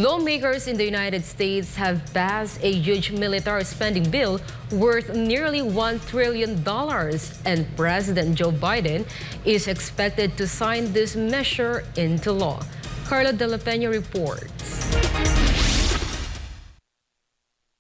Lawmakers in the United States have passed a huge military spending bill worth nearly $1 trillion, and President Joe Biden is expected to sign this measure into law. Carlo de Peña reports.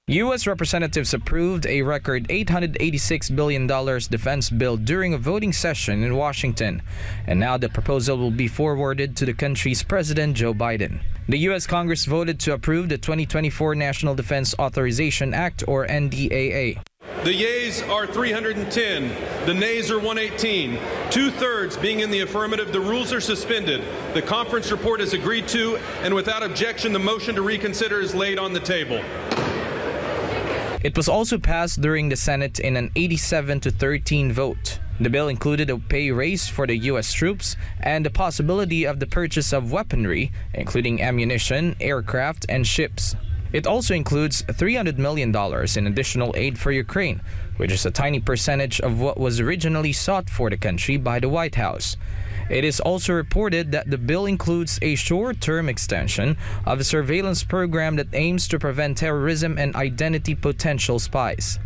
U.S. representatives approved a record $886 billion defense bill during a voting session in Washington, and now the proposal will be forwarded to the country's President Joe Biden. The U.S. Congress voted to approve the 2024 National Defense Authorization Act, or NDAA. The yeas are 310, the nays are 118, two-thirds being in the affirmative. The rules are suspended. The conference report is agreed to, and without objection, the motion to reconsider is laid on the table. It was also passed during the Senate in an 87-13 vote. The bill included a pay raise for the U.S. troops and the possibility of the purchase of weaponry, including ammunition, aircraft, and ships. It also includes $300 million in additional aid for Ukraine, which is a tiny percentage of what was originally sought for the country by the White House. It is also reported that the bill includes a short-term extension of a surveillance program that aims to prevent terrorism and identity potential spies.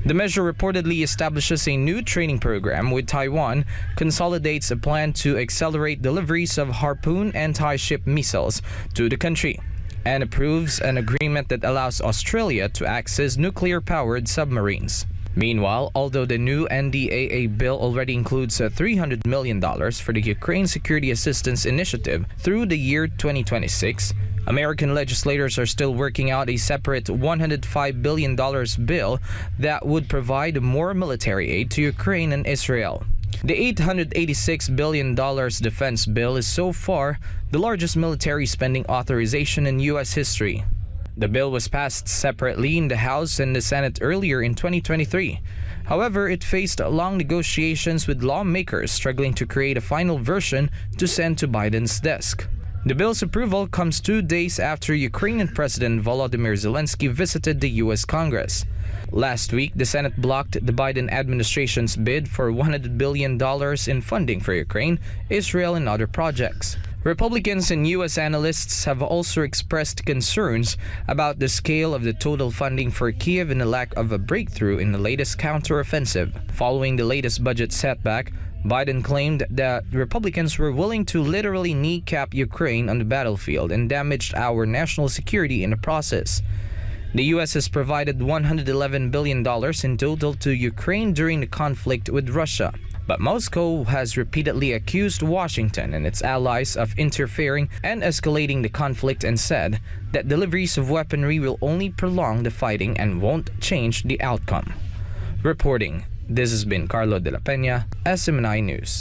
The measure reportedly establishes a new training program with Taiwan, consolidates a plan to accelerate deliveries of Harpoon anti-ship missiles to the country, and approves an agreement that allows Australia to access nuclear-powered submarines. Meanwhile, although the new NDAA bill already includes $300 million for the Ukraine Security Assistance Initiative through the year 2026, American legislators are still working out a separate $105 billion bill that would provide more military aid to Ukraine and Israel. The $886 billion defense bill is so far the largest military spending authorization in U.S. history. The bill was passed separately in the House and the Senate earlier in 2023. However, it faced long negotiations with lawmakers struggling to create a final version to send to Biden's desk. The bill's approval comes 2 days after Ukrainian President Volodymyr Zelensky visited the U.S. Congress. Last week, the Senate blocked the Biden administration's bid for $100 billion in funding for Ukraine, Israel, and other projects. Republicans and U.S. analysts have also expressed concerns about the scale of the total funding for Kyiv and the lack of a breakthrough in the latest counteroffensive. Following the latest budget setback, Biden claimed that Republicans were willing to literally kneecap Ukraine on the battlefield and damaged our national security in the process. The U.S. has provided $111 billion in total to Ukraine during the conflict with Russia. But Moscow has repeatedly accused Washington and its allies of interfering and escalating the conflict and said that deliveries of weaponry will only prolong the fighting and won't change the outcome. Reporting, this has been Carlo de Peña, SMNI News.